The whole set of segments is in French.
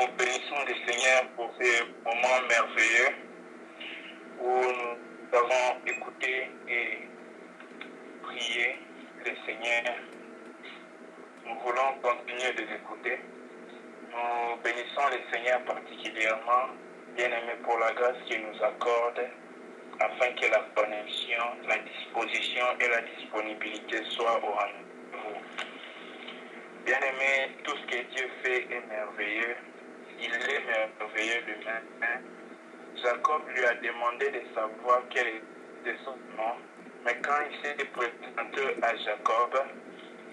Nous bénissons le Seigneur pour ces moments merveilleux où nous avons écouté et prié le Seigneur. Nous voulons continuer de l'écouter. Nous bénissons le Seigneur particulièrement, bien-aimé, pour la grâce qu'il nous accorde, afin que la connexion, la disposition et la disponibilité soient au rendez-vous. Bien-aimé, tout ce que Dieu fait est merveilleux. Il est merveilleux lui-même. Jacob lui a demandé de savoir quel était son nom, mais quand il s'est présenté à Jacob,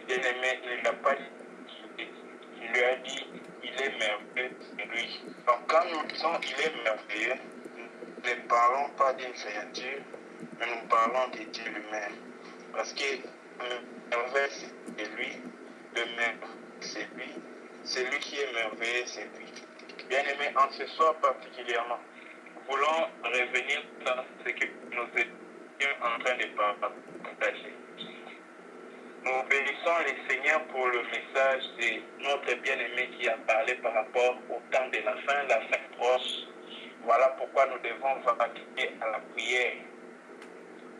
bien-aimé, il n'a pas dit. Il lui a dit, il est merveilleux, lui. Donc quand nous disons il est merveilleux, nous ne parlons pas d'une créature, mais nous parlons de Dieu lui-même. Parce que le merveille, c'est lui, le merveille, c'est lui, celui qui est merveilleux, c'est lui. Bien-aimé, en ce soir particulièrement, nous voulons revenir dans ce que nous étions en train de partager. Nous bénissons le Seigneur pour le message de notre bien-aimé qui a parlé par rapport au temps de la fin proche. Voilà pourquoi nous devons vaquer à la prière.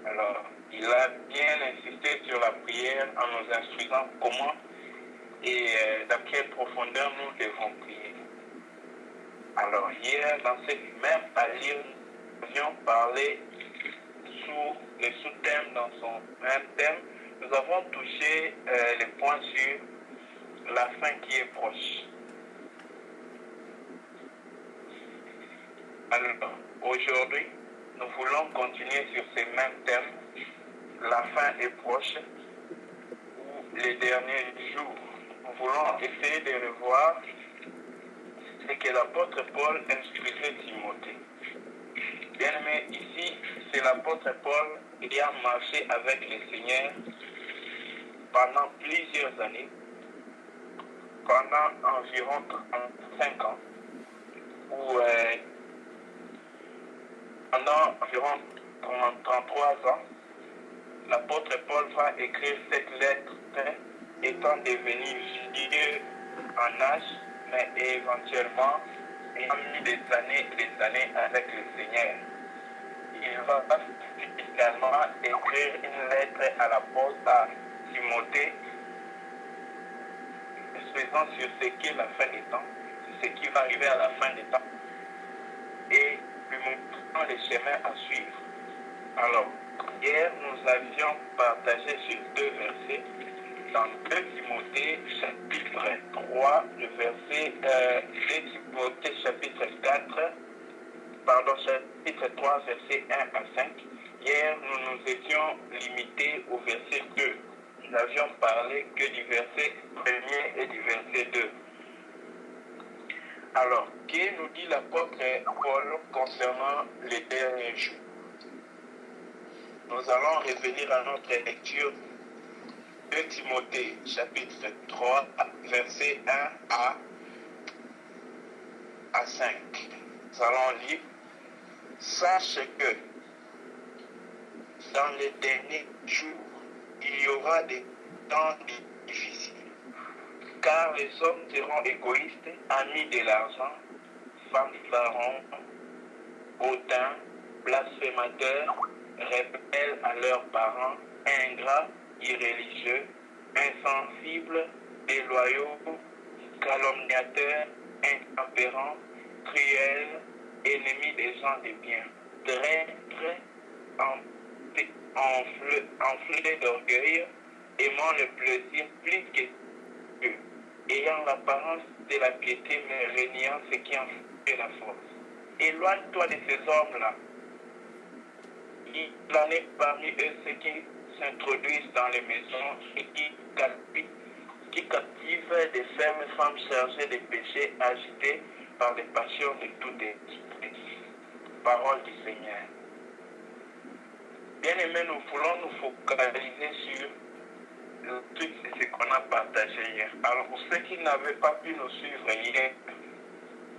Alors, il a bien insisté sur la prière en nous instruisant comment et dans quelle profondeur nous devons prier. Alors, hier, dans cette même alliance, nous avions parlé sous les sous-thèmes dans son même thème. Nous avons touché les points sur la fin qui est proche. Alors, aujourd'hui, nous voulons continuer sur ces mêmes thèmes. La fin est proche, ou les derniers jours. Nous voulons essayer de revoir ce que l'apôtre Paul instruisait Timothée. Bien aimé, ici, c'est l'apôtre Paul qui a marché avec le Seigneur pendant plusieurs années, pendant environ 35 ans, ou pendant environ 33 ans, l'apôtre Paul va écrire cette lettre étant devenu vieux en âge, mais éventuellement ayant mis des années avec le Seigneur. Il va également écrire une lettre à l'apôtre à Timothée, faisant sur ce qu'est la fin des temps, ce qui va arriver à la fin des temps, et lui montrant les chemins à suivre. Alors, hier, nous avions partagé sur deux versets, dans 2 Timothée chapitre 3, le verset 2 Timothée chapitre 3, verset 1 à 5. Hier, nous nous étions limités au verset 2. Nous n'avions parlé que du verset 1er et du verset 2. Alors, que nous dit l'apôtre Paul concernant les derniers jours? Nous allons revenir à notre lecture 2 Timothée chapitre 3, verset 1 à 5. Nous allons lire. Sache que dans les derniers jours, il y aura des temps difficiles, car les hommes seront égoïstes, amis de l'argent, fanfarons, hautains, blasphémateurs, rebelles à leurs parents, ingrats, irréligieux, insensibles, déloyaux, calomniateurs, intempérants, cruels, ennemis des gens de bien, traîtres, enflés d'orgueil, aimant le plaisir plus que Dieu, ayant l'apparence de la piété, mais régnant ce qui en fait la force. Éloigne-toi de ces hommes-là. Il en est parmi eux ceux qui s'introduisent dans les maisons et qui captivent des fermes femmes chargées de péchés, agitées par les passions de tout esprit. Parole du Seigneur. Bien aimé, nous voulons nous focaliser sur tout ce qu'on a partagé hier. Alors pour ceux qui n'avaient pas pu nous suivre hier,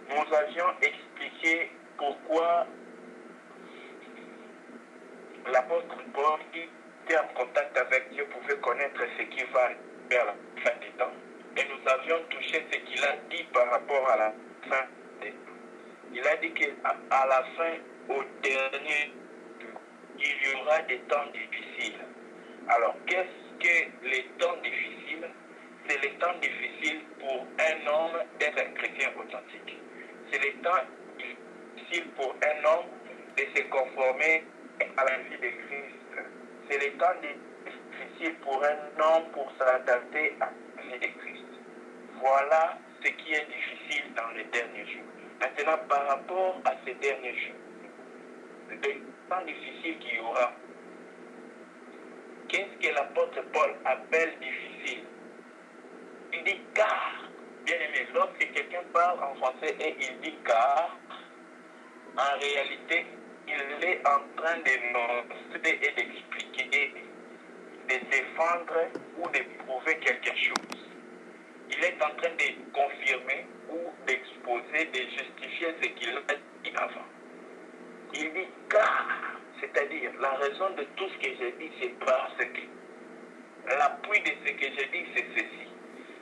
nous avions expliqué pourquoi l'apôtre Paul, qui était en contact avec Dieu, pouvait connaître ce qui va arriver à la fin des temps. Et nous avions touché ce qu'il a dit par rapport à la fin des temps. Il a dit qu'à la fin, au dernier jour, il y aura des temps difficiles. Alors, qu'est-ce que les temps difficiles? C'est les temps difficiles pour un homme d'être un chrétien authentique. C'est les temps difficiles pour un homme de se conformer à la vie de Christ. C'est les temps difficiles pour un homme pour s'adapter à la vie de Christ. Voilà ce qui est difficile dans les derniers jours. Maintenant, par rapport à ces derniers jours, les temps difficiles qu'il y aura, qu'est-ce que l'apôtre Paul appelle difficile? Il dit car, bien aimé, lorsque quelqu'un parle en français et il dit car, en réalité, il est en train d'énoncer et d'expliquer, de défendre ou de prouver quelque chose. Il est en train de confirmer ou d'exposer, de justifier ce qu'il a dit avant. Il dit car, c'est-à-dire la raison de tout ce que j'ai dit, c'est parce que l'appui de ce que j'ai dit, c'est ceci.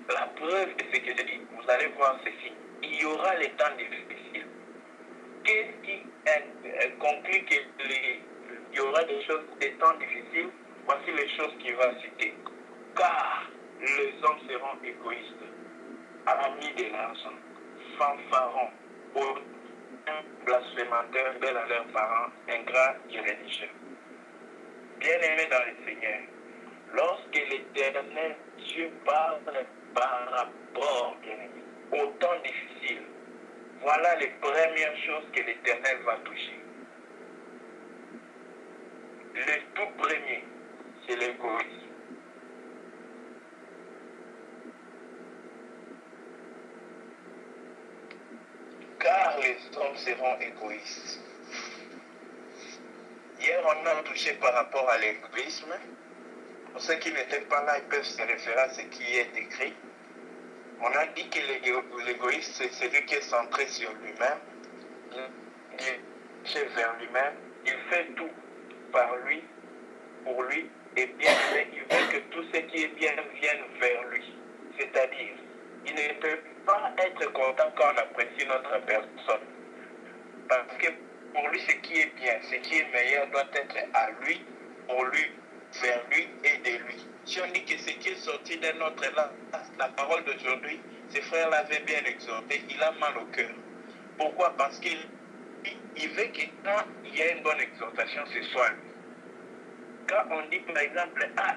La preuve de ce que j'ai dit, vous allez voir ceci. Il y aura les temps difficiles. Qu'est-ce qui conclut qu'il y aura des temps difficiles? Voici les choses qu'il va citer. Car les hommes seront égoïstes, amis de l'argent, fanfarons, blasphémateurs, belles à leurs parents, ingrats et religieux. Bien-aimés dans le Seigneur, lorsque l'Éternel Dieu parle par rapport, bien-aimés, au temps difficile, voilà les premières choses que l'Éternel va toucher. Le tout premier, c'est l'égoïsme. Car les hommes seront égoïstes. Hier, on a touché par rapport à l'égoïsme. Pour ceux qui n'étaient pas là, ils peuvent se référer à ce qui est écrit. On a dit que l'égoïste, c'est celui qui est centré sur lui-même. Il dirige vers lui-même. Il fait tout par lui, pour lui, et bien il veut que tout ce qui est bien vienne vers lui. C'est-à-dire, il ne peut pas être content quand on apprécie notre personne. Parce que pour lui, ce qui est bien, ce qui est meilleur doit être à lui, pour lui, vers lui et de lui. Si on dit que ce qui est sorti de notre langue, la parole d'aujourd'hui, ces frères l'avaient bien exhorté, il a mal au cœur. Pourquoi? Parce qu'il veut que quand il y a une bonne exhortation, ce soit lui. Quand on dit par exemple, ah,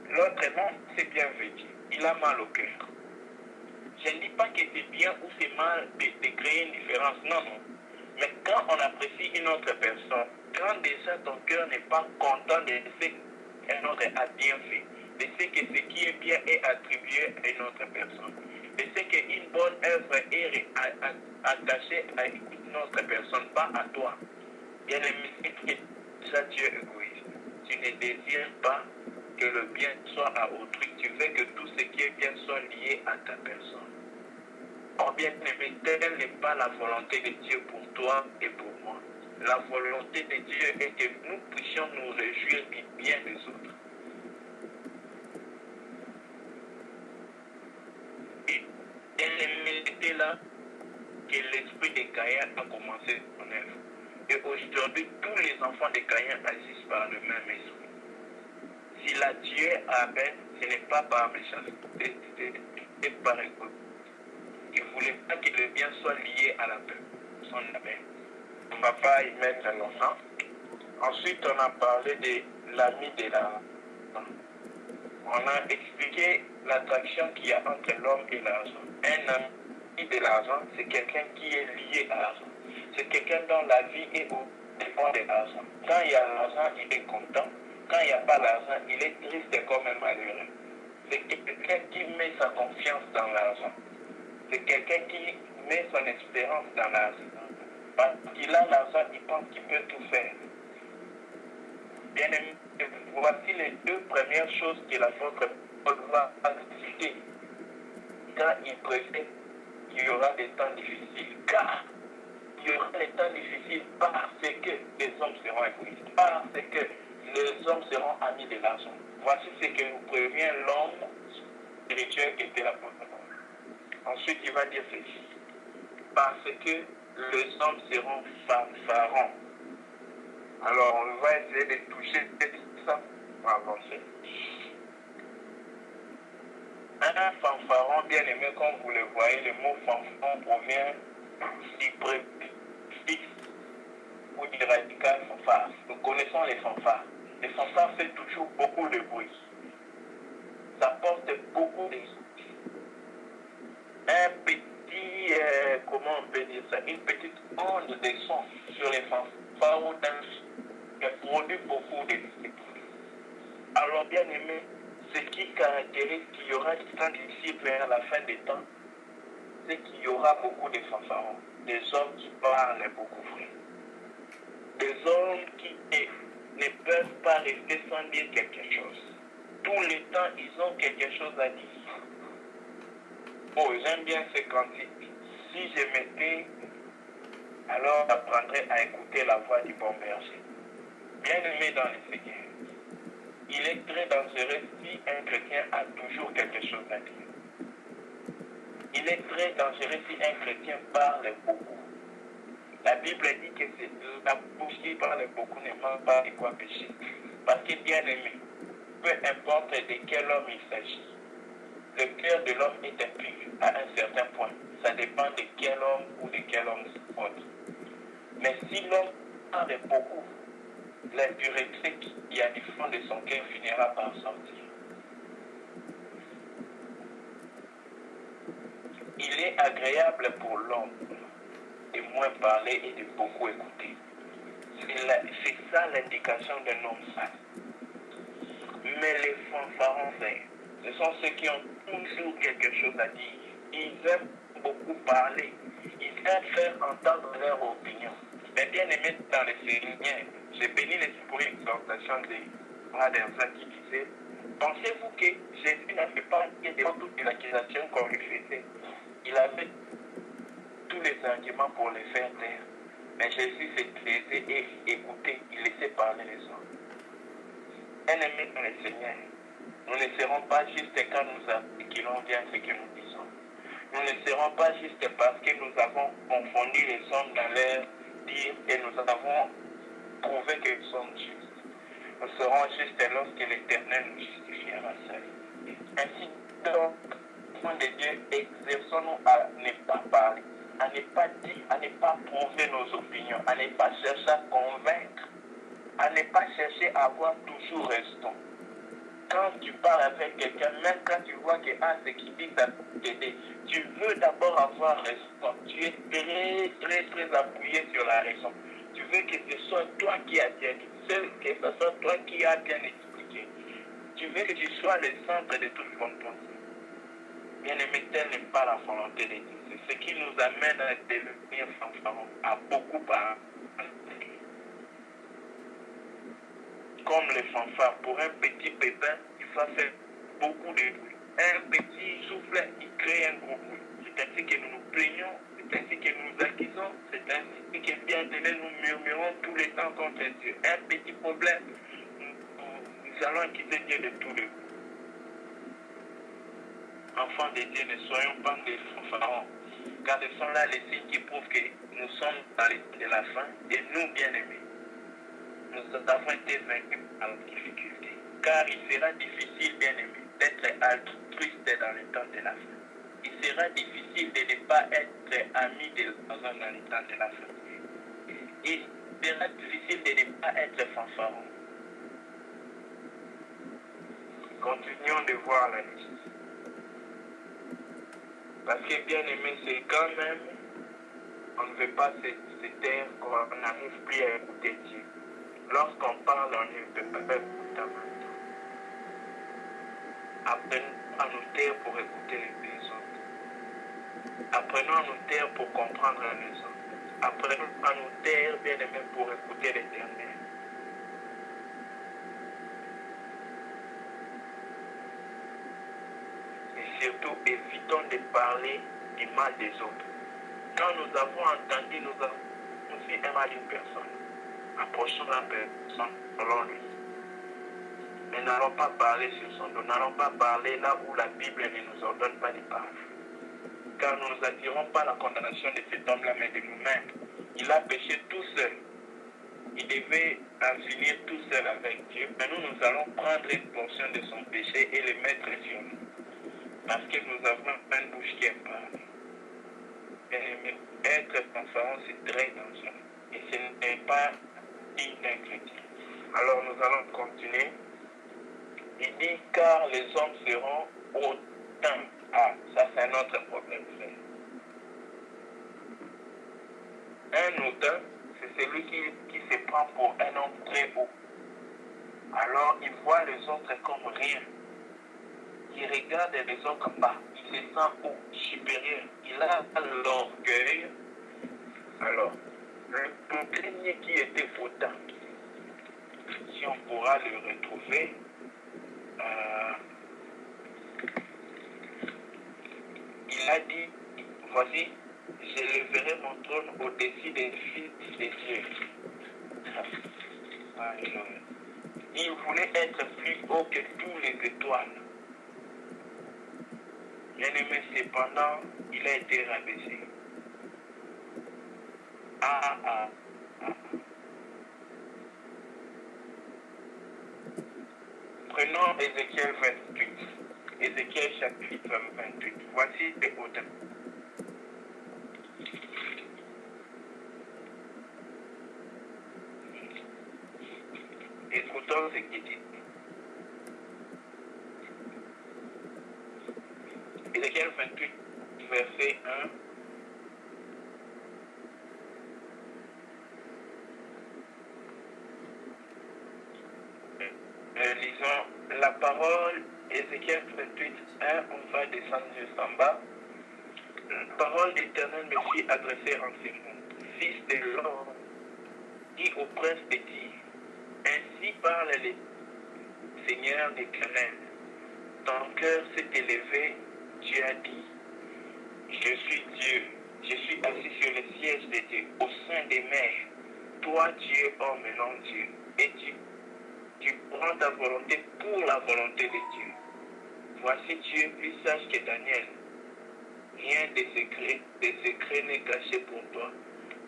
l'autre non, c'est bien vécu, il a mal au cœur. Je ne dis pas que c'est bien ou c'est mal de créer une différence, non, non. Mais quand on apprécie une autre personne, quand déjà ton cœur n'est pas content de ce qu'un autre a bien fait, de ce que ce qui est bien est attribué à une autre personne, de ce qu'une bonne œuvre est attachée à une autre personne, pas à toi. Bien aimé, c'est déjà Dieu égoïste. Tu ne désires pas que le bien soit à autrui, tu veux que tout ce qui est bien soit lié à ta personne. Or bien aimé, telle n'est pas la volonté de Dieu pour toi et pour moi. La volonté de Dieu est que nous puissions nous réjouir du bien des autres. Et bien aimé, c'était là que l'esprit de Caïn a commencé son œuvre. Et aujourd'hui, tous les enfants de Caïn agissent par le même esprit. S'il a tué Abel, ce n'est pas par méchanceté, c'est par égoïsme. Il ne voulait pas que le bien soit lié à la personne d'Abel. Papa, il mène l'enfant. Ensuite, on a parlé de l'ami de l'argent. On a expliqué l'attraction qu'il y a entre l'homme et l'argent. Un ami de l'argent, c'est quelqu'un qui est lié à l'argent. C'est quelqu'un dont la vie est au dépend de l'argent. Quand il y a l'argent, il est content. Quand il n'y a pas l'argent, il est triste comme un malheureux. C'est quelqu'un qui met sa confiance dans l'argent. C'est quelqu'un qui met son espérance dans l'argent. Parce qu'il a l'argent, il pense qu'il peut tout faire. Bien aimé, voici les deux premières choses que l'apôtre Paul va citer quand il prévient qu'il y aura des temps difficiles. Car il y aura des temps difficiles parce que les hommes seront égoïstes, parce que les hommes seront amis de l'argent. Voici ce que nous prévient l'homme spirituel qui était l'apôtre Paul. Ensuite, il va dire ceci. parce que les hommes seront fanfarons. Alors, on va essayer de toucher ça pour avancer. Un fanfaron bien aimé, comme vous le voyez, le mot fanfaron provient du préfixe ou du radical fanfare. Nous connaissons les fanfares. Les fanfares font toujours beaucoup de bruit. Ça porte beaucoup de... Un petit, comment on peut dire ça, une petite onde de son sur les fanfares ou qui produit beaucoup de bruit. Alors bien aimé, ce qui caractérise qu'il y aura du temps d'ici vers la fin des temps, c'est qu'il y aura beaucoup de fanfarons, des hommes qui parlent beaucoup vrai, des hommes qui ne peuvent pas rester sans dire quelque chose. Tout le temps, ils ont quelque chose à dire. Oh, j'aime bien ce cantique. Si je m'étais, alors j'apprendrais à écouter la voix du bon berger. Bien aimé dans le Seigneur, il est très dangereux si un chrétien a toujours quelque chose à dire. Il est très dangereux si un chrétien parle beaucoup. La Bible dit que c'est la bouche qui parle beaucoup ne manque pas de quoi pécher. Parce que bien aimé, peu importe de quel homme il s'agit, le cœur de l'homme est impur à un certain point. Ça dépend de quel homme ou de quel homme autre. Mais si l'homme parle beaucoup, l'impureté qui a du fond de son cœur finira par sortir. Il est agréable pour l'homme de moins parler et de beaucoup écouter. C'est ça l'indication d'un homme saint. Mais les fanfarons, ce sont ceux qui ont toujours quelque chose à dire. Ils aiment beaucoup parler. Ils aiment faire entendre leur opinion. Mais bien aimé dans le Seigneur, j'ai béni l'esprit pour une exhortation de Radersa qui disait: pensez-vous que Jésus n'avait pas dit devant toutes les accusations qu'on lui faisait? Il avait tous les arguments pour les faire taire. Mais Jésus s'est taisé et écoutait, il laissait parler les hommes. Bien-aimés dans le Seigneur, nous ne serons pas juste quand nous articulons bien ce que nous disons. Nous ne serons pas juste parce que nous avons confondu les hommes dans leur dire et nous avons prouvé que nous sommes justes. Nous serons justes lorsque l'Éternel nous justifiera seul. Ainsi donc, enfants de Dieu, exerçons-nous à ne pas parler, à ne pas dire, à ne pas prouver nos opinions, à ne pas chercher à convaincre, à ne pas chercher à avoir toujours raison. Quand tu parles avec quelqu'un, même quand tu vois que ce qui dit ça peut t'aider, tu veux d'abord avoir raison. Tu es très appuyé sur la raison. Tu veux que ce soit toi qui as bien dit, que ce soit toi qui as bien expliqué. Tu veux que tu sois le centre de toute compréhension. Bien-aimé, telle n'est pas la volonté de Dieu. C'est ce qui nous amène à devenir fanfarons, à beaucoup parler. Comme les fanfares, pour un petit pépin, il faut faire beaucoup de bruit. Un petit soufflet, il crée un gros bruit. C'est ainsi que nous nous plaignons, c'est ainsi que nous nous accusons, c'est ainsi que bien aimé, nous murmurons tout le temps contre Dieu. Un petit problème, nous allons accuser Dieu de tout le coup. Enfants de Dieu, ne soyons pas des fanfarons, car ce sont là les signes qui prouvent que nous sommes dans les temps de la fin et nous, bien-aimés, nous avons été vaincus par la difficulté. Car il sera difficile, bien-aimé, d'être altruiste dans le temps de la fin. Il sera difficile de ne pas être ami de l'homme dans le temps de la fin. Il sera difficile de ne pas être fanfaron. Continuons de voir la justice. Parce que, bien-aimé, c'est quand même, on ne veut pas se taire, on n'arrive plus à écouter Dieu. Lorsqu'on parle, on ne peut pas écouter en même temps. Apprenons à nous taire pour écouter les autres. Apprenons à nous taire pour comprendre les autres. Apprenons à nous taire, bien aimé, pour écouter l'Éternel. Et surtout, évitons de parler du mal des autres. Quand nous avons entendu, nous avons fait un mal d'une personne. Approchons la personne selon lui. Mais n'allons pas parler sur son dos. N'allons pas parler là où la Bible ne nous ordonne pas de parler. car nous n'attirons pas la condamnation de cet homme-là, mais de nous-mêmes. Il a péché tout seul. Il devait en finir tout seul avec Dieu, mais nous allons prendre une portion de son péché et le mettre sur nous. Parce que nous avons une bouche qui parle. Être transparent, c'est très dangereux. Et ce n'est pas digne d'un chrétien. Alors nous allons continuer. Il dit, car les hommes seront hautains. Ah, ça c'est un autre problème, frère. Un hautain, c'est celui qui se prend pour un homme très haut. Alors il voit les autres comme rien. Il regarde les autres bas. Il se sent haut, supérieur. Il a l'orgueil. Alors, le bouclier qui était hautain, si on pourra le retrouver, il a dit, voici, je leverai mon trône au-dessus des fils de Dieu. Il voulait être plus haut que tous les étoiles. Bien-aimé, cependant, il a été rabaissé. Prenons Ézéchiel 28. Ézéchiel chapitre 28. Voici les hautains. Écoutons ce qu'il dit. Ézéchiel 28, verset 1. Lisons la parole, Ézéchiel 28, 1, on va descendre juste en bas. La parole d'Éternel me fut adressée en ces mots. Fils de l'homme, dis au prince de Tyr, ainsi parle le Seigneur d'Éternel. Ton cœur s'est élevé, tu as dit, je suis Dieu, je suis assis sur le siège de Dieu, au sein des mers. Toi, tu es homme et non Dieu, et tu prends ta volonté pour la volonté de Dieu. Voici, tu es plus sage que Daniel. Rien de secret n'est caché pour toi.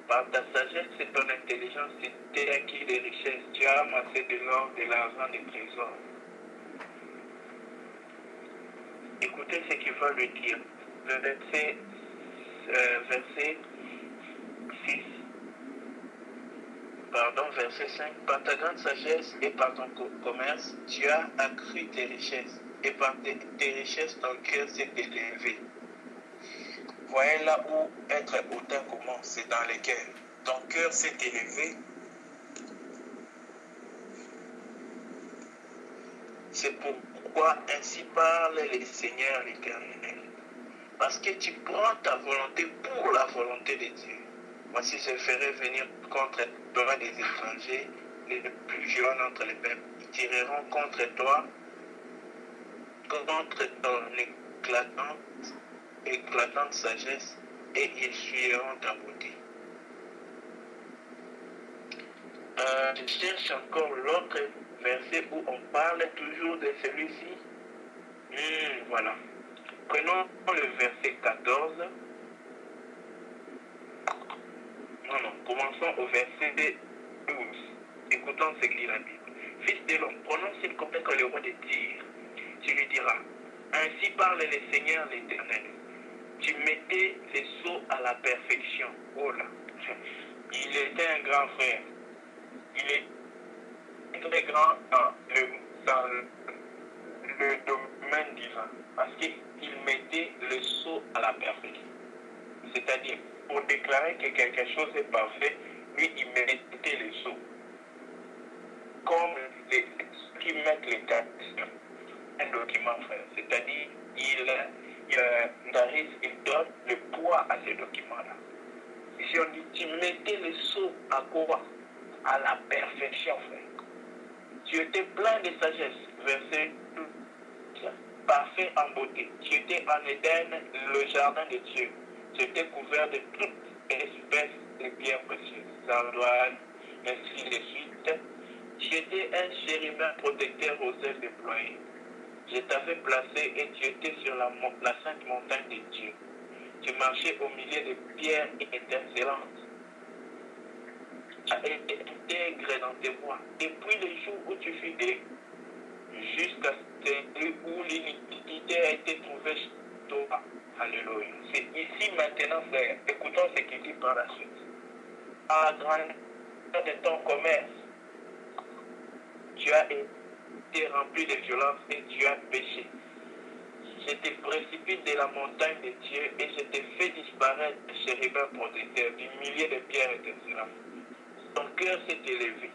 Par ta sagesse et ton intelligence, tu t'es acquis des richesses. Tu as amassé de l'or, de l'argent, des trésors. Écoutez ce qu'il va lui dire. Le verset 6. Verset 5. Par ta grande sagesse et par ton commerce, tu as accru tes richesses. Et par tes richesses, ton cœur s'est élevé. Voyez là où être hautain commence, c'est dans le cœur. Ton cœur s'est élevé. C'est pourquoi ainsi parle le Seigneur l'Éternel. Parce que tu prends ta volonté pour la volonté de Dieu. Voici, je ferai venir contre toi des étrangers, les plus jeunes entre les peuples. Ils tireront contre toi, contre ton éclatante sagesse, et ils fuiront ta beauté. Je cherche encore l'autre verset où on parle toujours de celui-ci. Voilà. Prenons le verset 14. Commençons au verset 12. Écoutons ce qu'il dit la Bible. Fils de l'homme, prononce une compagnie que le roi de Tyr. Tu lui diras, ainsi parle le Seigneur l'Éternel. Tu mettais les sceaux à la perfection. Oh là, il était un grand frère. Il est très grand dans le domaine divin. Parce qu'il mettait le sceau à la perfection. C'est-à-dire, pour déclarer que quelque chose est parfait, lui, il mettait le sceau. Comme ceux qui mettent les dates sur un document, frère. C'est-à-dire, il donne le poids à ce document-là. Ici, on dit, tu mettais le sceau à quoi? À la perfection, frère. Tu étais plein de sagesse. Verset 12. Parfait en beauté. Tu étais en Éden, le jardin de Dieu. Tu étais couvert de toutes espèces de pierres précieuses. Sardoine, ainsi de suite. Tu étais un chérubin protecteur aux ailes déployées. Je t'avais placé et tu étais sur la sainte montagne de Dieu. Tu marchais au milieu de pierres étincelantes. Tu as été intègre dans tes voies. Depuis le jour où tu fus né, jusqu'à celui où l'iniquité a été trouvée chez toi. Alléluia. C'est ici maintenant, frère. Écoutons ce qu'il dit par la suite. À la grandeur de ton commerce, tu as été rempli de violence et tu as péché. Je te précipite de la montagne de Dieu et je te fais disparaître de chérubins protecteurs, du milieu de pierres étincelantes. Ton cœur s'est élevé.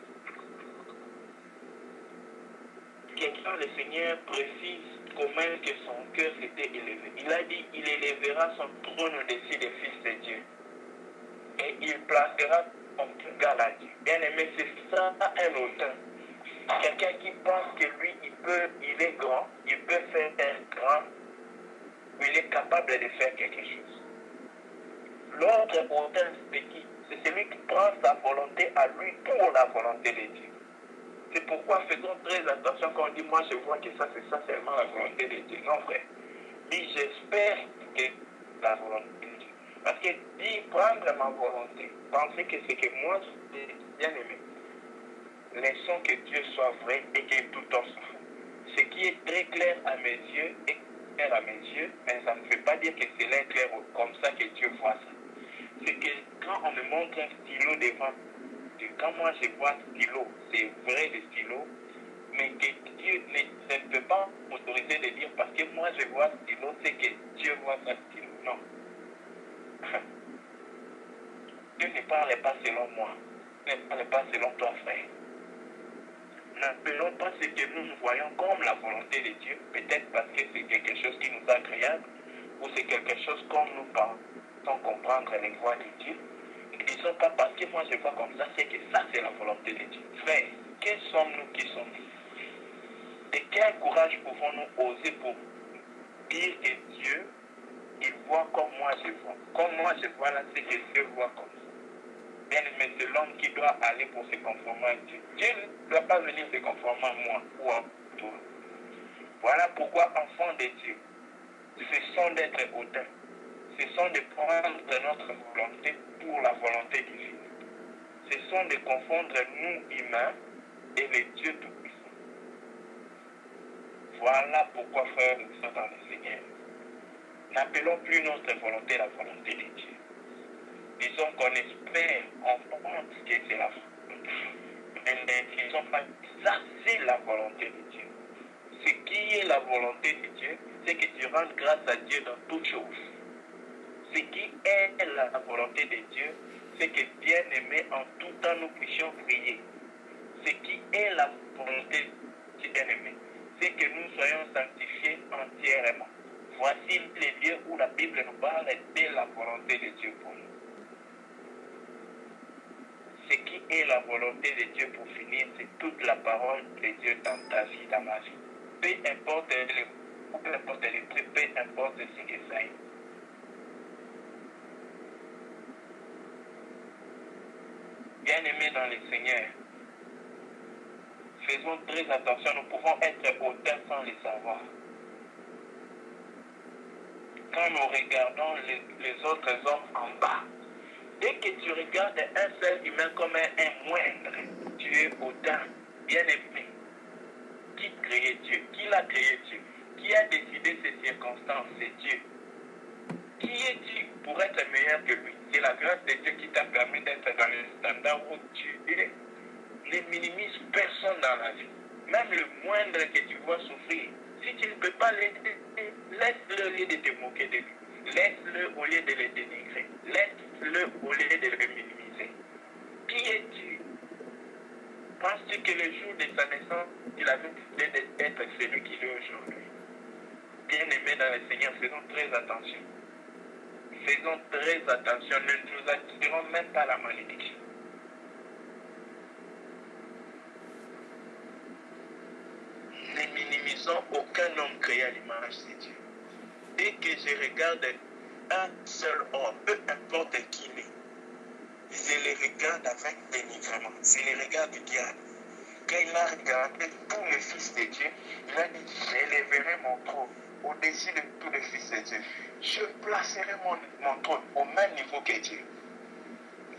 Quelqu'un, le Seigneur précise comment est-ce que son cœur s'était élevé. Il a dit, il élèvera son trône au-dessus des fils de Dieu. Et il placera son égal à Dieu. Bien aimé, c'est ça un auteur. Quelqu'un qui pense que lui, il est grand, il peut faire un grand, il est capable de faire quelque chose. L'autre auteur, c'est qui? C'est celui qui prend sa volonté à lui pour la volonté de Dieu. C'est pourquoi faisons très attention quand on dit, moi je vois que ça c'est ça seulement la volonté de Dieu. Non frère. Et j'espère que la volonté de Dieu. Parce que dit prendre ma volonté, penser que c'est que moi j'ai bien aimé. Laissons que Dieu soit vrai et que tout homme soit faux. Ce qui est très clair à mes yeux est clair à mes yeux, mais ça ne veut pas dire que c'est clair comme ça que Dieu voit ça. C'est que quand on me montre un stylo devant Dieu, quand moi je vois un stylo, c'est vrai le stylo, mais que Dieu ne peut pas m'autoriser de dire parce que moi je vois un stylo, c'est que Dieu voit un stylo. Non. Dieu ne parle pas selon moi, ne parle pas selon toi, frère. N'appelons pas ce que nous voyons comme la volonté de Dieu, peut-être parce que c'est quelque chose qui nous est agréable, ou c'est quelque chose comme nous pensons comprendre les voies de Dieu. Ne disons pas parce que moi je vois comme ça, c'est que ça c'est la volonté de Dieu. Frère, quels sommes-nous qui sommes-nous? Et quel courage pouvons-nous oser pour dire que Dieu, il voit comme moi je vois. Comme moi je vois là, c'est que Dieu voit comme ça. Bien aimé, c'est l'homme qui doit aller pour se conformer à Dieu. Dieu ne doit pas venir se conformer à moi ou à toi. Voilà pourquoi, enfants de Dieu, cessons d'être hautains. Cessons de prendre notre volonté pour la volonté divine. Cessons de confondre nous humains et le Dieu Tout-Puissant. Voilà pourquoi, frères, nous sommes dans le Seigneur. N'appelons plus notre volonté la volonté de Dieu. Disons qu'on espère, on pense que c'est la volonté. Mais ne disons pas que ça, c'est la volonté de Dieu. Ce qui est la volonté de Dieu, c'est que tu rendes grâce à Dieu dans toutes choses. Ce qui est la volonté de Dieu, c'est que bien aimé, en tout temps, nous puissions prier. Ce qui est la volonté de bien aimé, c'est que nous soyons sanctifiés entièrement. Voici les lieux où la Bible nous parle de la volonté de Dieu pour nous. Ce qui est la volonté de Dieu pour finir, c'est toute la parole de Dieu dans ta vie, dans ma vie. Peu importe les trucs, peu importe ce que ça est. Bien-aimés dans le Seigneur, faisons très attention, nous pouvons être hautains sans le savoir. Quand nous regardons les autres hommes en bas, dès que tu regardes un seul humain comme un moindre, tu es hautain, bien-aimé. Qui créait Dieu? Qui l'a créé Dieu? Qui a décidé ces circonstances? C'est Dieu. Qui es-tu pour être meilleur que lui? C'est la grâce de Dieu qui t'a permis d'être dans le standard où tu es. Ne minimise personne dans la vie. Même le moindre que tu vois souffrir. Si tu ne peux pas l'aider, laisse-le au lieu de te moquer de lui. Laisse-le au lieu de le dénigrer. Laisse-le au lieu de le minimiser. Qui es-tu? Penses-tu que le jour de sa naissance, il avait décidé d'être celui qu'il est aujourd'hui? Bien-aimés dans le Seigneur, faisons très attention. Faisons très attention, ne nous attirons même pas la malédiction. Ne minimisons aucun homme créé à l'image de Dieu. Dès que je regarde un seul homme, peu importe qui il est, je le regarde avec dénigrement. Je le regarde bien. Quand il a regardé tous les fils de Dieu, il a dit, j'élèverai mon trône au-dessus de tous les fils de Dieu. Je placerai mon trône au même niveau que Dieu.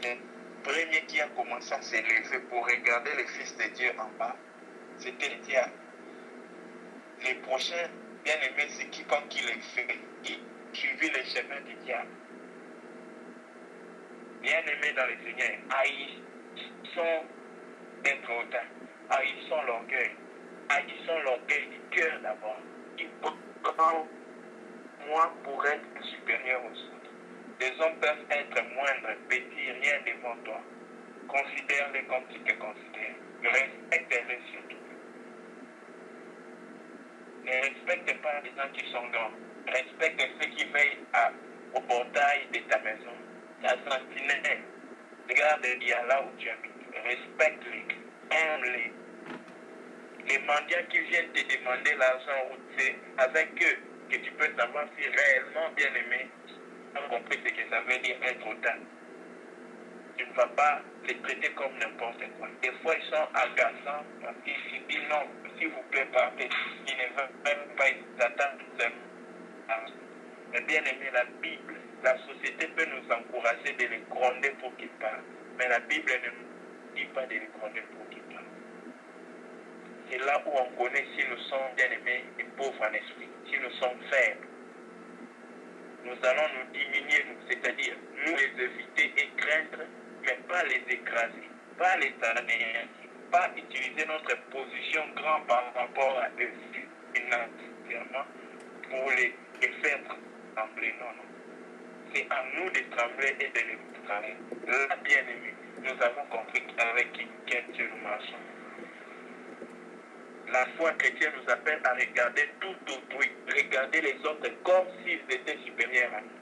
Le premier qui a commencé à s'élever pour regarder les fils de Dieu en bas, c'était le diable. Les prochains bien-aimés, c'est qui, quand il est fait, qui suivit le chemin du diable. Bien-aimés dans le Seigneur, haïssons d'être hautain, haïssons l'orgueil du cœur d'abord. Il prend moi pour être supérieur aux autres. Les hommes peuvent être moindres, petits, rien devant toi. Considère-les comme tu te considères. Respecte-les surtout. Ne respecte pas les gens qui sont grands. Respecte ceux qui veillent au portail de ta maison. Ta sentinelle. Regarde, il y a là où tu habites. Respecte-les. Aime-les. Les mendiants qui viennent te demander l'argent, c'est avec eux que tu peux savoir si réellement bien aimé, tu as compris ce que ça veut dire être autant. Tu ne vas pas les traiter comme n'importe quoi. Des fois, ils sont agaçants parce qu'ils disent non, s'il vous plaît, partez. Ils ne veulent même pas, ils attendent seulement. Mais bien aimé, la Bible, la société peut nous encourager de les gronder pour qu'ils parlent. Mais la Bible ne nous dit pas de les gronder pour qu'ils parlent. C'est là où on connaît si nous sommes bien aimés et pauvres en esprit, si nous sommes faibles. Nous allons nous diminuer, c'est-à-dire nous les éviter et craindre, mais pas les écraser, pas les anéantir, pas utiliser notre position grande par rapport à eux, financièrement, pour les faire trembler. Non, non. C'est à nous de trembler et de les trembler. Là, bien aimé, nous avons compris avec quel Dieu nous marchons. La foi chrétienne nous appelle à regarder tout autrui, regarder les autres comme s'ils étaient supérieurs à nous.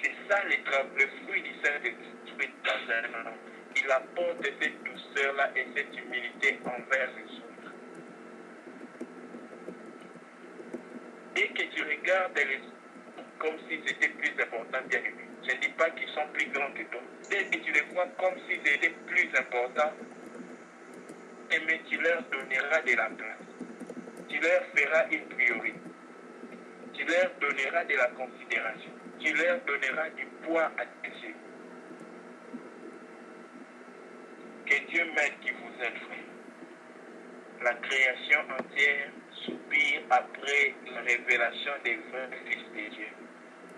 C'est ça le fruit du Saint-Esprit dans un homme. Il apporte cette douceur-là et cette humilité envers les autres. Dès que tu regardes les autres comme s'ils étaient plus importants, bien aimés, je ne dis pas qu'ils sont plus grands que toi. Dès que tu les vois comme s'ils étaient plus importants, mais tu leur donneras de la place. Tu leur feras une priorité. Tu leur donneras de la considération. Tu leur donneras du poids à tes yeux. Que Dieu m'aide qui vous aide, frère. La création entière soupire après la révélation des vrais fils de Dieu.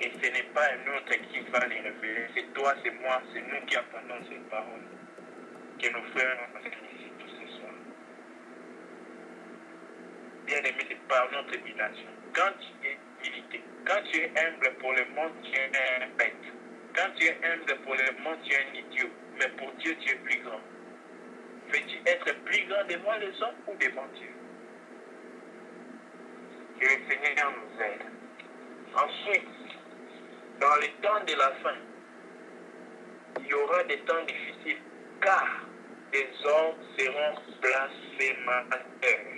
Et ce n'est pas un autre qui va les révéler. C'est toi, c'est moi, c'est nous qui apprenons cette parole. Que nos frères nous enseignent ici tous ce soir. Bien aimé, c'est par notre éducation. Quand tu es humilité, quand tu es humble pour le monde, tu es un bête. Quand tu es humble pour le monde, tu es un idiot. Mais pour Dieu, tu es plus grand. Veux-tu être plus grand devant les hommes ou devant Dieu? Que le Seigneur nous aide. Ensuite, dans les temps de la fin, il y aura des temps difficiles, car des hommes seront blasphémateurs.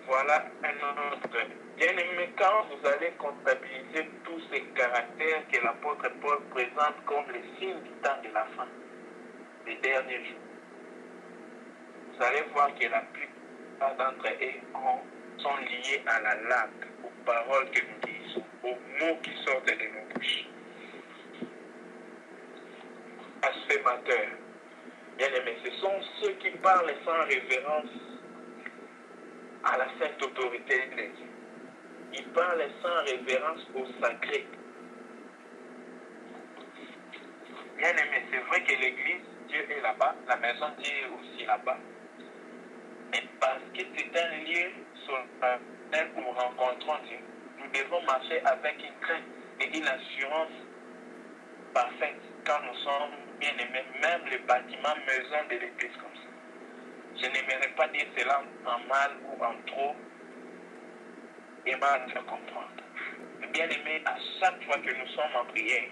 Voilà un autre. Bien aimé, quand vous allez comptabiliser tous ces caractères que l'apôtre Paul présente comme les signes du temps de la fin, des derniers jours, vous allez voir que la plupart d'entre eux sont liés à la langue, aux paroles que nous disons, aux mots qui sortent de nos bouches. Blasphémateurs. Bien aimé, ce sont ceux qui parlent sans révérence à la sainte autorité de Dieu. Ils parlent sans révérence au sacré. Bien aimé, c'est vrai que l'église, Dieu est là-bas, la maison Dieu est aussi là-bas. Mais parce que c'est un lieu solennel où nous rencontrons Dieu, nous devons marcher avec une crainte et une assurance parfaite quand nous sommes bien aimés, même le bâtiment maison de l'église comme ça. Je n'aimerais pas dire cela en mal ou en trop, et mal à comprendre. Mais bien aimé, à chaque fois que nous sommes en prière,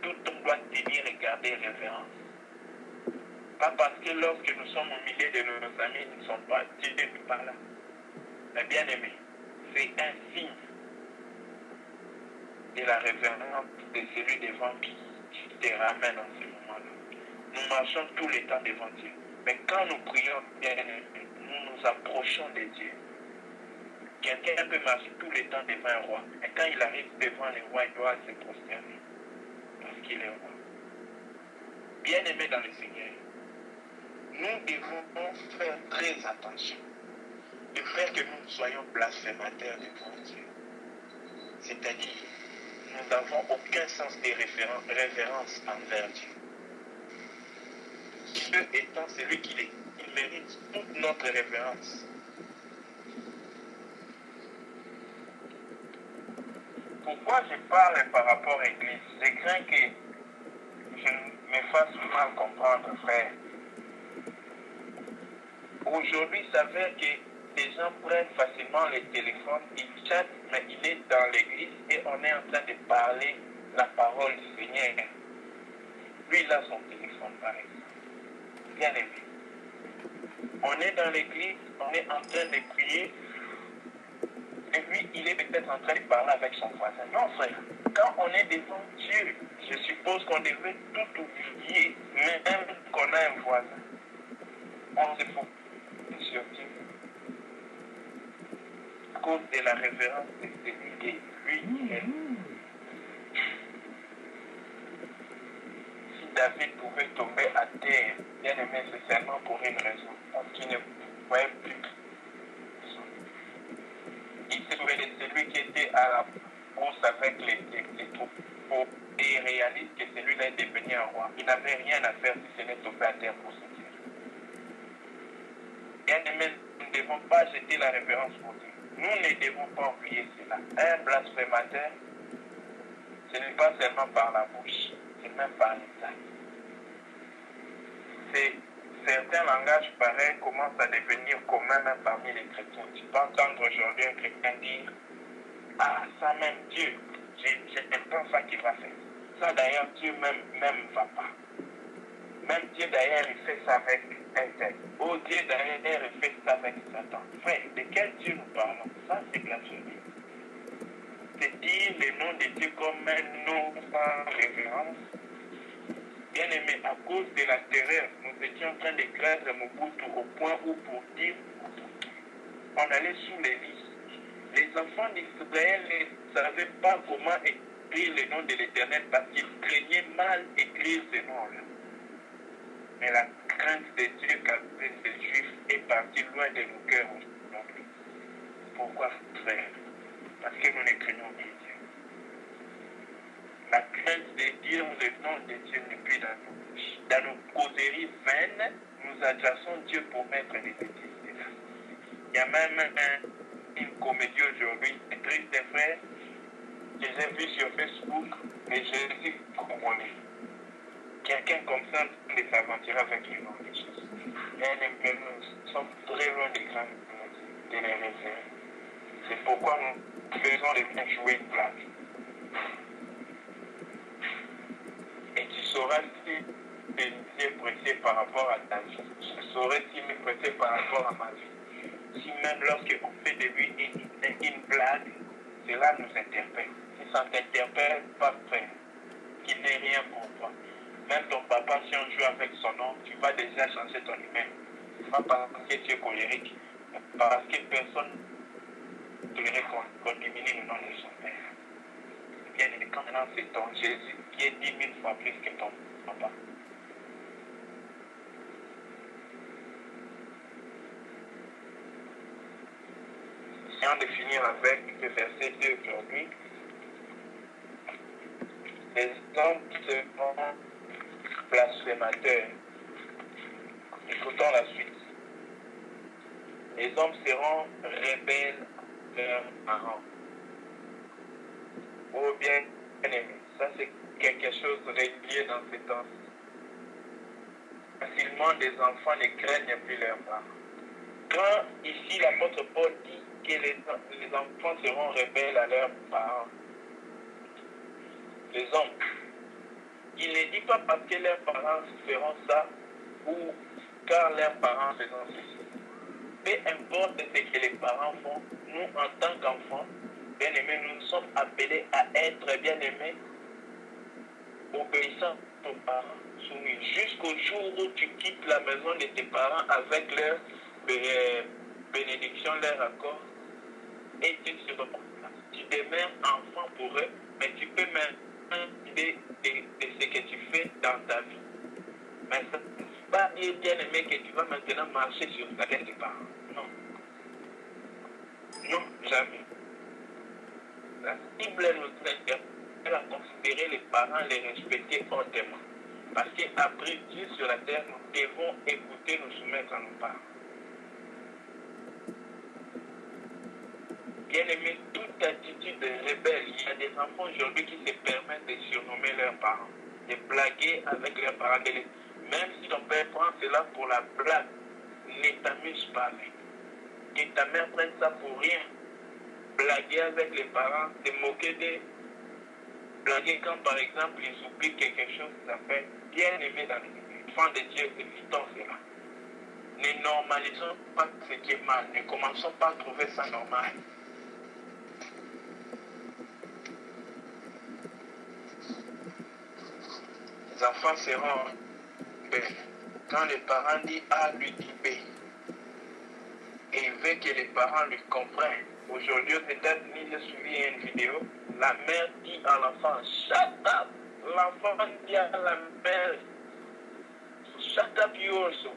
tout homme doit tenir et garder révérence. Pas parce que lorsque nous sommes au milieu de nos amis, ils ne sont pas, Dieu n'est pas là. Mais bien aimé, c'est un signe de la révérence de celui devant qui te ramène en ce moment-là. Nous marchons tout le temps devant Dieu. Mais quand nous prions, bien, nous nous approchons de Dieu. Quelqu'un peut marcher tout le temps devant un roi. Et quand il arrive devant le roi, il doit se prosterner. Parce qu'il est roi. Bien-aimés dans le Seigneur, nous devons faire très attention. De faire que nous soyons blasphémateurs devant Dieu. C'est-à-dire, nous n'avons aucun sens de révérence envers Dieu. Dieu étant celui qu'il est, il mérite toute notre révérence. Pourquoi je parle par rapport à l'Église? Je crains que je me fasse mal comprendre, frère. Aujourd'hui, ça veut que les gens prennent facilement les téléphones, ils chattent, mais il est dans l'église et on est en train de parler la parole du Seigneur. Lui, il a son téléphone, par exemple. Bien aimé. On est dans l'église, on est en train de prier, et lui, il est peut-être en train de parler avec son voisin. Non, frère, quand on est devant Dieu, je suppose qu'on devait tout oublier, même qu'on a un voisin. On se focus sur Dieu. À cause de la révérence de celui qui est lui qui est. Si David pouvait tomber à terre, bien aimé, c'est seulement pour une raison, parce qu'il ne pouvait plus. Il se trouvait de celui qui était à la course avec les troupeaux et il réalise que celui-là est devenu un roi. Il n'avait rien à faire si ce n'est tomber à terre pour se dire. Bien aimé, nous ne devons pas jeter la révérence pour Dieu. Nous ne devons pas oublier cela. Un blasphémateur, ce n'est pas seulement par la bouche, c'est même par les actes. Certains langages pareils commencent à devenir communs même parmi les chrétiens. Tu peux entendre aujourd'hui un chrétien dire « Ah, ça même Dieu, je n'aime pas ça qu'il va faire. Ça d'ailleurs, Dieu même ne va pas. Même Dieu d'ailleurs, il fait ça avec un tel. Oh Dieu d'ailleurs, il fait ça avec Satan. » Frère, de quel Dieu nous parlons? Ça, c'est blasphémie. C'est dire le nom de Dieu comme un nom sans révérence. Bien aimé, à cause de la terreur, nous étions en train de craindre Mobutu au point où pour dire, on allait sous les lits. Les enfants d'Israël ne savaient pas comment écrire le nom de l'Éternel parce qu'ils craignaient mal écrire ce nom-là. Mais la crainte de Dieu qu'avaient les Juifs est partie loin de nos cœurs aujourd'hui. Pourquoi, frère? Parce que nous ne craignons plus Dieu. La crainte de dire le nom de Dieu n'est plus dans nos bouches. Dans nos causeries vaines, nous adressons Dieu pour mettre des bêtises. Il y a même une comédie aujourd'hui, un triste frère, que j'ai vu sur Facebook, et je suis congolais. Quelqu'un comme ça ne s'aventurer avec le nom de Jésus. Mais nous sommes très loin des grands de les référer. C'est pourquoi nous faisons les bien jouer une blague. Et tu sauras si tu es pressé par rapport à ta vie. Je saurai si tu es pressé par rapport à ma vie. Si même lorsqu'on fait de lui une blague, cela nous interpelle. Si ça ne t'interpelle pas, frère, qu'il n'est rien pour toi. Même ton papa, si on joue avec son nom, tu vas déjà changer ton numéro. Pas parce que tu es colérique, mais parce que personne ne tolérait qu'on diminue le nom de son père. Bien évidemment, maintenant c'est ton Jésus qui est 10 000 fois plus que ton papa. Essayons de finir avec le verset 2 aujourd'hui. Les hommes seront blasphémateurs. Écoutons la suite. Les hommes seront rebelles leurs parents. Oh bien aimé, ça c'est quelque chose de régulier dans ces temps. Facilement, des enfants ne craignent plus leurs parents. Quand ici l'apôtre Paul dit que les enfants seront rebelles à leurs parents, les hommes, il ne dit pas parce que leurs parents feront ça ou car leurs parents feront ceci. Peu importe ce que les parents font, nous en tant qu'enfants, bien aimés, nous sommes appelés à être bien aimés, obéissants aux parents. soumis. Jusqu'au jour où tu quittes la maison de tes parents avec leur bénédiction, leur accord, et tu demeures enfant pour eux, mais tu peux même décider de ce que tu fais dans ta vie. Mais ça ne veut pas dire, bien aimé, que tu vas maintenant marcher sur la tête des parents. Non. Non, jamais. La Bible nous interpelle à considérer les parents, les respecter hautement. Parce qu'après Dieu sur la terre, nous devons écouter, nous soumettre à nos parents. Bien aimé, toute attitude rebelle, il y a des enfants aujourd'hui qui se permettent de surnommer leurs parents, de blaguer avec leurs parents. Même si ton père prend cela pour la blague, ne t'amuse pas avec. Que ta mère prenne ça pour rien. Blaguer avec les parents, te moquer d'eux. Blaguer quand par exemple ils oublient quelque chose, ça fait bien aimé dans les enfants de Dieu, évitons cela. Ne normalisons pas ce qui est mal, ne commençons pas à trouver ça normal. Les enfants seront B. Quand les parents disent A, lui dit B. Et il veut que les parents lui comprennent. Aujourd'hui aux États-Unis, j'ai suivi une vidéo. La mère dit à l'enfant, shut up. L'enfant dit à la mère, shut up you also.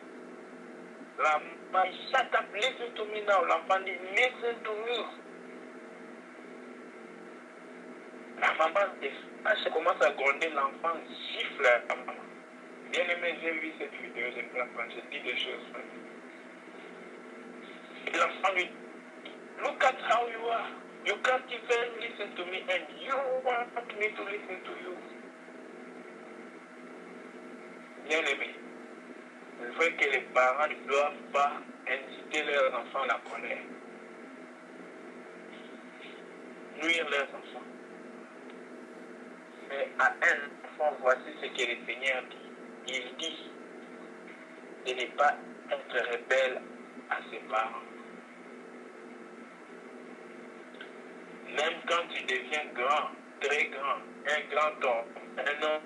La mère, shut up, listen to me now. L'enfant dit, listen to me. La maman elle commence à gronder, l'enfant gifle la maman. Bien aimé, j'ai vu cette vidéo, je dis des choses. Et l'enfant lui dit, look at how you are. You can't even listen to me and you want me to listen to you. Bien aimé, il faut que les parents ne doivent pas inciter leurs enfants à la colère. Nuire leurs enfants. Mais à un enfant, voici ce que le Seigneur dit. Il dit de ne pas être rebelle à ses parents. Même quand tu deviens grand, très grand, un grand homme, un homme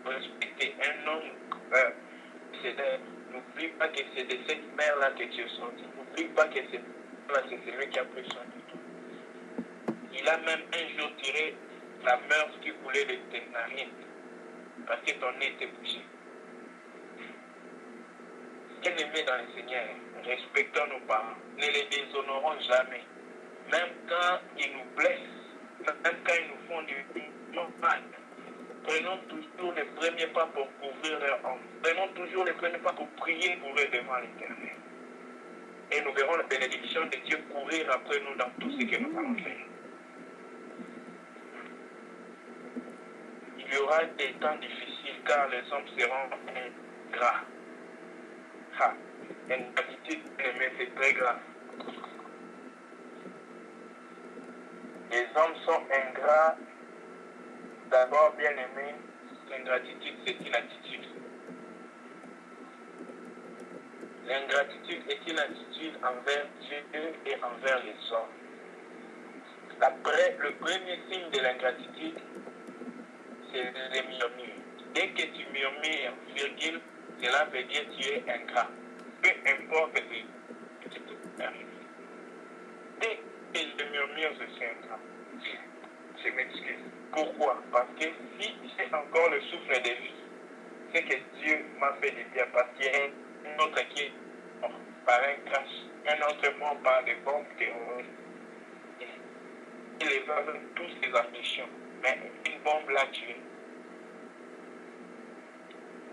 respecté, un homme n'oublie pas que c'est de cette mère-là que tu es sorti. N'oublie pas que c'est celui qui a pris soin de toi. Il a même un jour tiré la meurtre qui coulait de tes narines parce que ton nez était bouché. Bien aimé dans le Seigneur, respectons nos parents, ne les déshonorons jamais. Même quand ils nous blessent, même quand ils nous font du mal, prenons toujours les premiers pas pour couvrir leur âme. Prenons toujours les premiers pas pour prier pour eux devant l'Éternel. Et nous verrons la bénédiction de Dieu courir après nous dans tout ce que nous allons faire. Il y aura des temps difficiles car les hommes seront ingrats. Une attitude aimée, c'est très grave. Les hommes sont ingrats. D'abord, bien aimé, l'ingratitude, c'est une attitude. L'ingratitude est une attitude envers Dieu et envers les hommes. Après, le premier signe de l'ingratitude, c'est le murmure. Dès que tu murmures, virgule, cela veut dire que tu es ingrat. Peu importe ce qui t'arrive. Dès que je murmure, je suis ingrat. Je m'excuse. Pourquoi? Parce que si j'ai encore le souffle de vie, c'est que Dieu m'a fait du bien. Parce qu'il y a un autre qui est mort par un crash, un autre mort par des bombes terroristes. Il évalue toutes ses ambitions, mais une bombe l'a tué.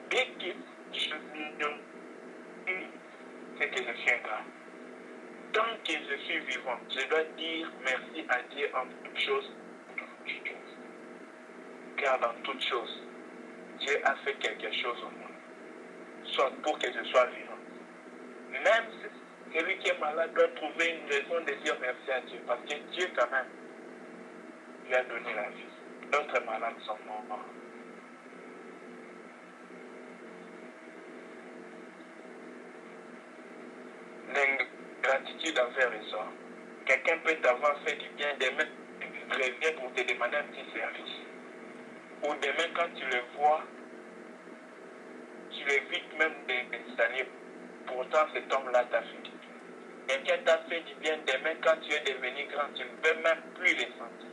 Dès que je murmure, c'est que je suis ingrat. Tant que je suis vivant, je dois dire merci à Dieu en toutes choses. Car dans toutes choses, Dieu a fait quelque chose au monde, soit pour que je sois vivant. Même si celui qui est malade doit trouver une raison de dire merci à Dieu, parce que Dieu quand même lui a donné la vie. D'autres malades sont morts. L'ingratitude envers les hommes. Quelqu'un peut t'avoir fait du bien, demain il revient pour te demander un petit service. Ou demain quand tu le vois, tu l'évites même de salir. Pourtant, cet homme-là t'a fait du bien. Quelqu'un t'a fait du bien, demain quand tu es devenu grand, tu ne peux même plus les sentir.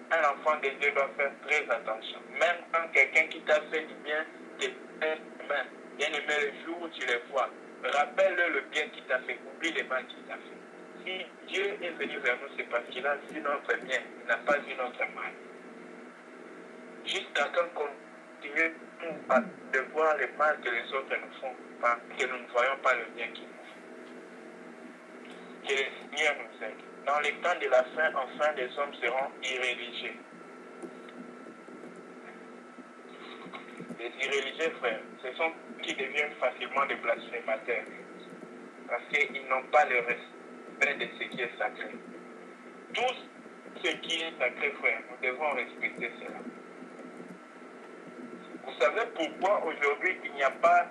Un enfant de Dieu doit faire très attention. Même quand quelqu'un qui t'a fait du bien te fait main, bien aimé, le jour où tu les vois, rappelle-le le bien qu'il t'a fait, oublie les mal qu'il t'a fait. Si Dieu est venu vers nous, c'est parce qu'il a vu notre bien, il n'a pas vu notre mal. Jusqu'à quand continuer de voir le mal que les autres nous font, parce que nous ne voyons pas le bien qu'ils nous font. Que le Seigneur nous aide. Dans les temps de la fin, enfin, les hommes seront irréligieux. Les irréligieux, frères, ce sont ceux qui deviennent facilement des blasphémateurs, parce qu'ils n'ont pas le respect de ce qui est sacré. Tout ce qui est sacré, frère, nous devons respecter cela. Vous savez pourquoi aujourd'hui il n'y a pas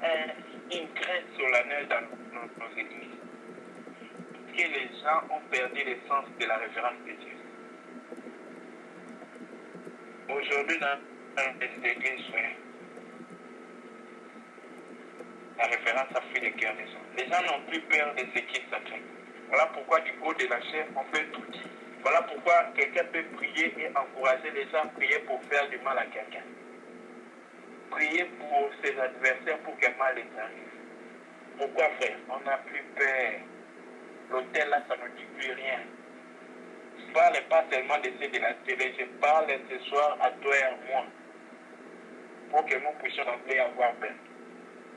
une crainte solennelle dans nos églises? Parce que les gens ont perdu le sens de la révérence de Dieu. Aujourd'hui, dans les églises, frère, la révérence a pris le cœur des gens. Les gens n'ont plus peur de ce qui est sacré. Voilà pourquoi du haut de la chair, on peut tout dire. Voilà pourquoi quelqu'un peut prier et encourager les gens à prier pour faire du mal à quelqu'un. Prier pour ses adversaires pour que mal les arrive. Pourquoi, frère? On n'a plus peur. L'hôtel là, ça ne dit plus rien. Je ne parle pas seulement de ceux de la télé, je parle ce soir à toi et à moi. Pour que nous puissions appeler à avoir peur.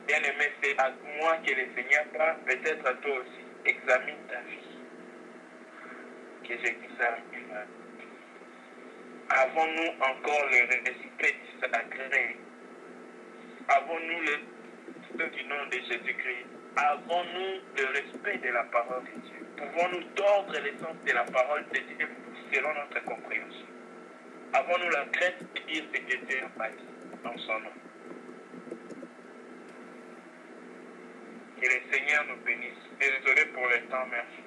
Bien aimé, c'est à moi que le Seigneur parle, peut-être à toi aussi. Examine ta vie. Que je dis ça. Avons-nous encore le respect du sacré? Avons-nous le respect du nom de Jésus-Christ? Avons-nous le respect de la parole de Dieu? Pouvons-nous tordre l'essence de la parole de Dieu selon notre compréhension? Avons-nous la crainte de dire ce que Dieu n'a pas dit dans son nom? Que le Seigneur nous bénisse. Désolé pour le temps, merci.